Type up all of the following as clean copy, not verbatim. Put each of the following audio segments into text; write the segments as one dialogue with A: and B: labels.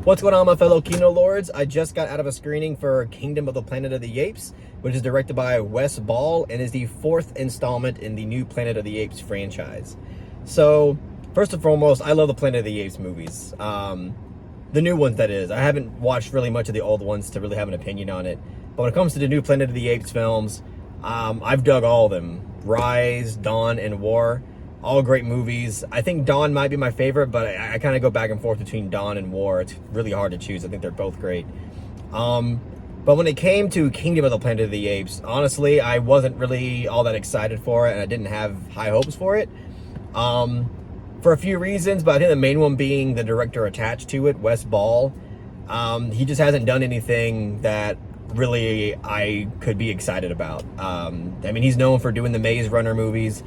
A: What's going on, my fellow Kino Lords? I just got out of a screening for Kingdom of the Planet of the Apes, which is directed by Wes Ball and is the fourth installment in the new Planet of the Apes franchise. So, first and foremost, I love the Planet of the Apes movies. The new ones, that is. I haven't watched really much of the old ones to really have an opinion on it. But when it comes to the new Planet of the Apes films, I've dug all of them. Rise, Dawn, and War. All great movies. I think Dawn might be my favorite, but I kind of go back and forth between Dawn and War. It's really hard to choose. I think they're both great. But when it came to Kingdom of the Planet of the Apes, honestly, I wasn't really all that excited for it, and I didn't have high hopes for it. For a few reasons, but I think the main one being the director attached to it, Wes Ball. He just hasn't done anything that really I could be excited about. I mean, he's known for doing the Maze Runner movies.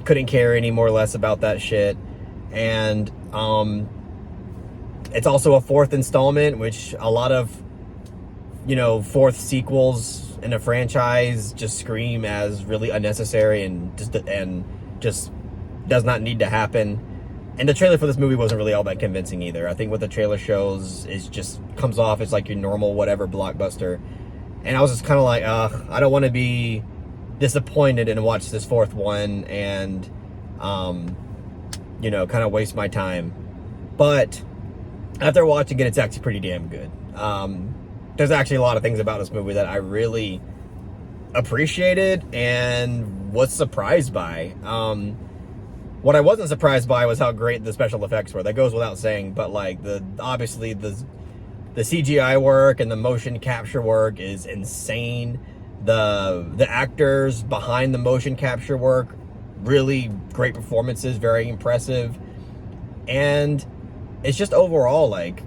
A: Couldn't care any more or less about that shit. And it's also a fourth installment, which a lot of, fourth sequels in a franchise just scream as really unnecessary and just does not need to happen. And the trailer for this movie wasn't really all that convincing either. I think what the trailer shows is just comes off as like your normal whatever blockbuster. And I was just kind of like, I don't want to be disappointed and watch this fourth one and kind of waste my time. But after watching it, it's actually pretty damn good. There's actually a lot of things about this movie that I really appreciated and was surprised by. What I wasn't surprised by was how great the special effects were. That goes without saying, but like obviously the CGI work and the motion capture work is insane. The actors behind the motion capture work, really great performances, very impressive. And it's just overall, like,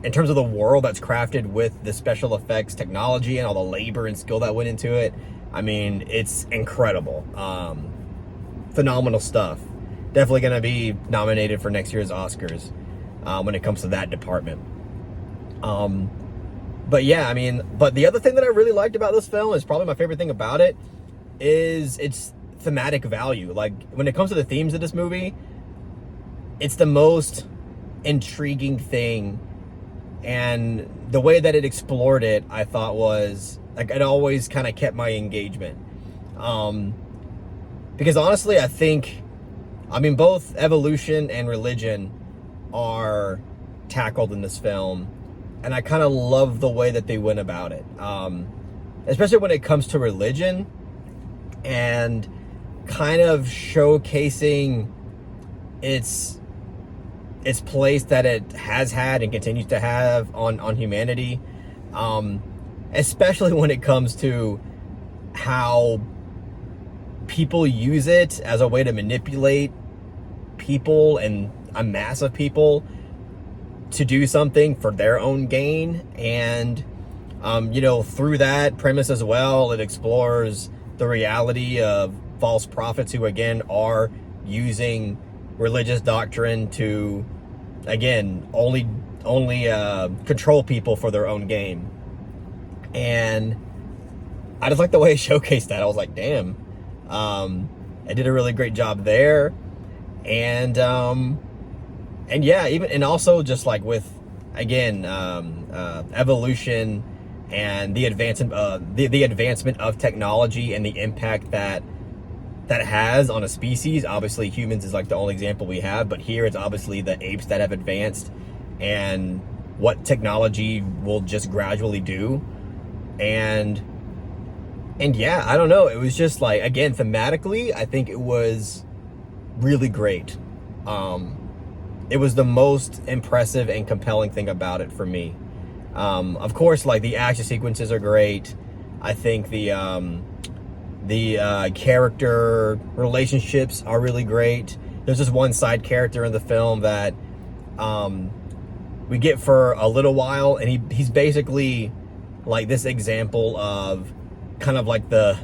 A: in terms of the world that's crafted with the special effects technology and all the labor and skill that went into it, I mean, it's incredible. Phenomenal stuff. Definitely going to be nominated for next year's Oscars when it comes to that department. But yeah, I mean, but the other thing that I really liked about this film is probably my favorite thing about it is its thematic value. Like, when it comes to the themes of this movie, it's the most intriguing thing. And the way that it explored it, I thought was, like, it always kind of kept my engagement. Because honestly, I mean, both evolution and religion are tackled in this film. And I kind of love the way that they went about it. Especially when it comes to religion and kind of showcasing its place that it has had and continues to have on humanity. Especially when it comes to how people use it as a way to manipulate people and a mass of people to do something for their own gain. And through that premise as well, it explores the reality of false prophets who again are using religious doctrine to again only control people for their own gain. And I just like the way it showcased that. I was like, damn, I did a really great job there. And yeah, and also just like with, again, evolution and the advancement of technology and the impact that has on a species. Obviously, humans is like the only example we have, but here it's obviously the apes that have advanced and what technology will just gradually do. And yeah, I don't know. It was just like, again, thematically, I think it was really great. It was the most impressive and compelling thing about it for me. Of course, like, the action sequences are great. I think the character relationships are really great. There's this one side character in the film that we get for a little while, and he's basically like this example of kind of like the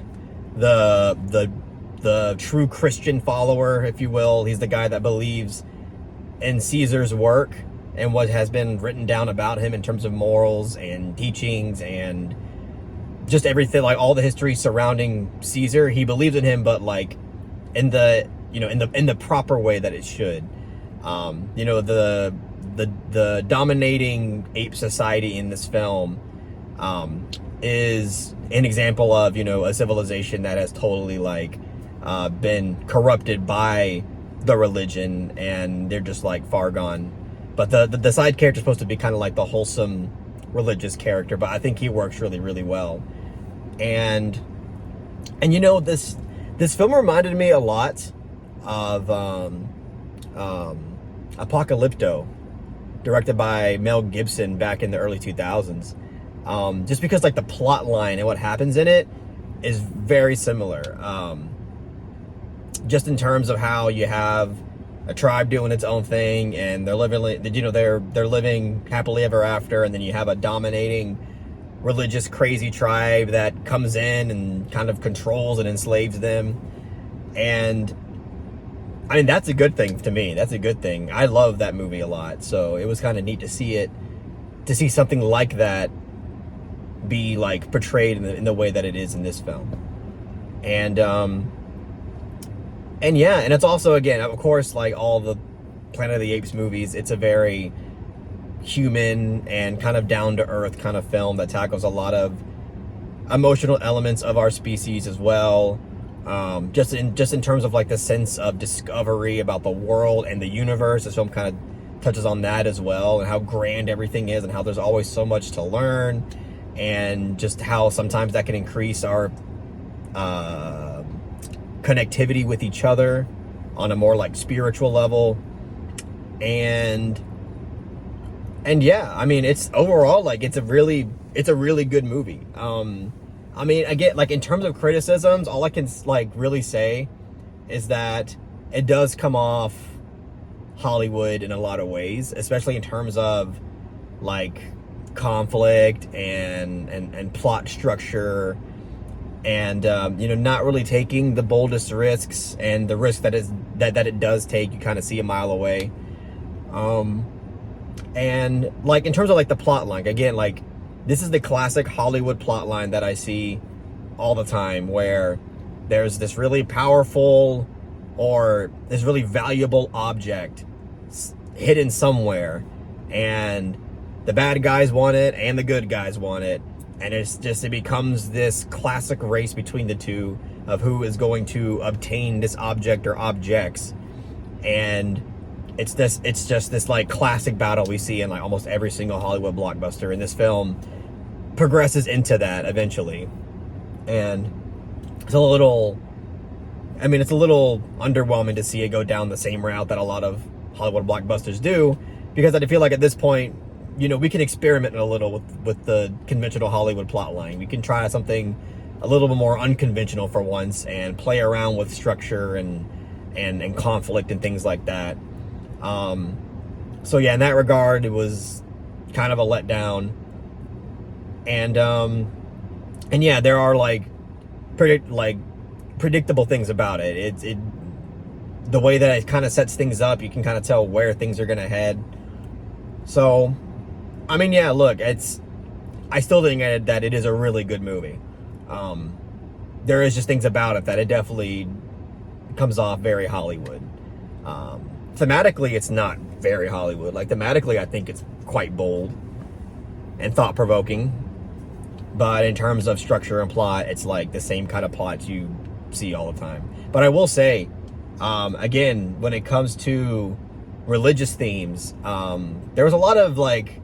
A: true Christian follower, if you will. He's the guy that believes in Caesar's work and what has been written down about him in terms of morals and teachings and just everything, like all the history surrounding Caesar. He believes in him, but like in the proper way that it should. the dominating ape society in this film is an example of, you know, a civilization that has totally like been corrupted by the religion, and they're just like far gone. But the side character is supposed to be kind of like the wholesome religious character, but I think he works really, really well. And you know, this film reminded me a lot of Apocalypto, directed by Mel Gibson back in the early 2000s. Just because like the plot line and what happens in it is very similar. Just in terms of how you have a tribe doing its own thing, and they're living, you know, they're living happily ever after, and then you have a dominating religious crazy tribe that comes in and kind of controls and enslaves them. And I mean, that's a good thing to me. That's a good thing. I love that movie a lot, so it was kind of neat to see something like that be like portrayed in the way that it is in this film. And yeah, and it's also, again, of course, like all the Planet of the Apes movies, it's a very human and kind of down-to-earth kind of film that tackles a lot of emotional elements of our species as well. Just in terms of like the sense of discovery about the world and the universe, this film kind of touches on that as well, and how grand everything is, and how there's always so much to learn, and just how sometimes that can increase our connectivity with each other on a more like spiritual level. And yeah, I mean, it's overall like it's a really good movie. I mean, again, like in terms of criticisms, all I can like really say is that it does come off Hollywood in a lot of ways, especially in terms of like conflict and plot structure, and you know, not really taking the boldest risks, and the risk that it does take, you kind of see a mile away. And like in terms of like the plot line, again, like this is the classic Hollywood plot line that I see all the time, where there's this really powerful or this really valuable object hidden somewhere, and the bad guys want it and the good guys want it, and it becomes this classic race between the two of who is going to obtain this object or objects. And it's just this like classic battle we see in like almost every single Hollywood blockbuster, and this film progresses into that eventually. And it's a little underwhelming to see it go down the same route that a lot of Hollywood blockbusters do, because I feel like at this point, you know, we can experiment a little with the conventional Hollywood plot line. We can try something a little bit more unconventional for once, and play around with structure and conflict and things like that. So yeah, in that regard, it was kind of a letdown. And yeah, there are like predictable things about it. The way that it kind of sets things up, you can kind of tell where things are gonna head. So, I mean, yeah, look, I still think that it is a really good movie. There is just things about it that it definitely comes off very Hollywood. Thematically, it's not very Hollywood. Like, thematically, I think it's quite bold and thought-provoking. But in terms of structure and plot, it's like the same kind of plots you see all the time. But I will say, again, when it comes to religious themes, there was a lot of like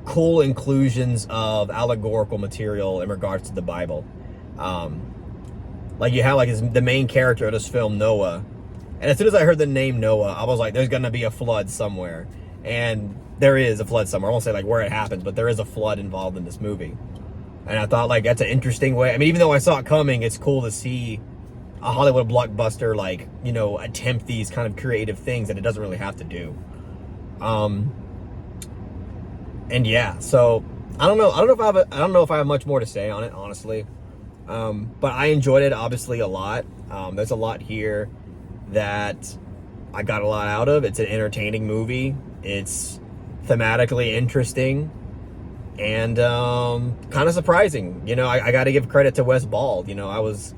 A: cool inclusions of allegorical material in regards to the Bible. Like you have like the main character of this film, Noah, and as soon as I heard the name Noah, I was like, there's gonna be a flood somewhere. And there is a flood somewhere. I won't say like where it happens, but there is a flood involved in this movie. And I thought like that's an interesting way. I mean, even though I saw it coming, it's cool to see a Hollywood blockbuster like, you know, attempt these kind of creative things that it doesn't really have to do. And yeah, so I don't know if I have much more to say on it, honestly. But I enjoyed it obviously a lot. There's a lot here that I got a lot out of. It's an entertaining movie. It's thematically interesting and kind of surprising. You know, I got to give credit to Wes Ball. You know, I was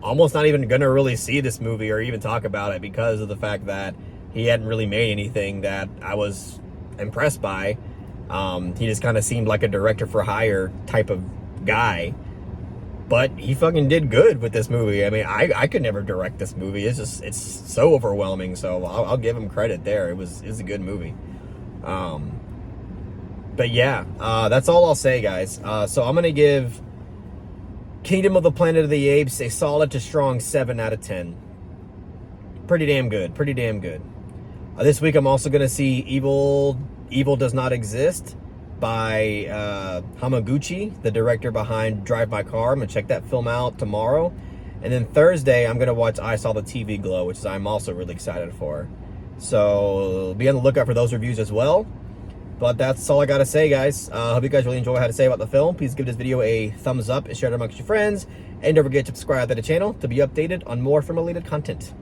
A: almost not even gonna really see this movie or even talk about it because of the fact that he hadn't really made anything that I was impressed by. He just kind of seemed like a director for hire type of guy. But he fucking did good with this movie. I mean, I could never direct this movie. It's so overwhelming. So I'll give him credit there. It was a good movie. But yeah, that's all I'll say, guys. So I'm gonna give Kingdom of the Planet of the Apes a solid to strong 7 out of 10. Pretty damn good. Pretty damn good. This week I'm also gonna see Evil Does Not Exist by Hamaguchi, the director behind Drive My Car. I'm gonna check that film out tomorrow. And then Thursday, I'm gonna watch I Saw the TV Glow, which I'm also really excited for. So be on the lookout for those reviews as well. But that's all I gotta say, guys. Hope you guys really enjoy what I had to say about the film. Please give this video a thumbs up and share it amongst your friends. And don't forget to subscribe to the channel to be updated on more film-related content.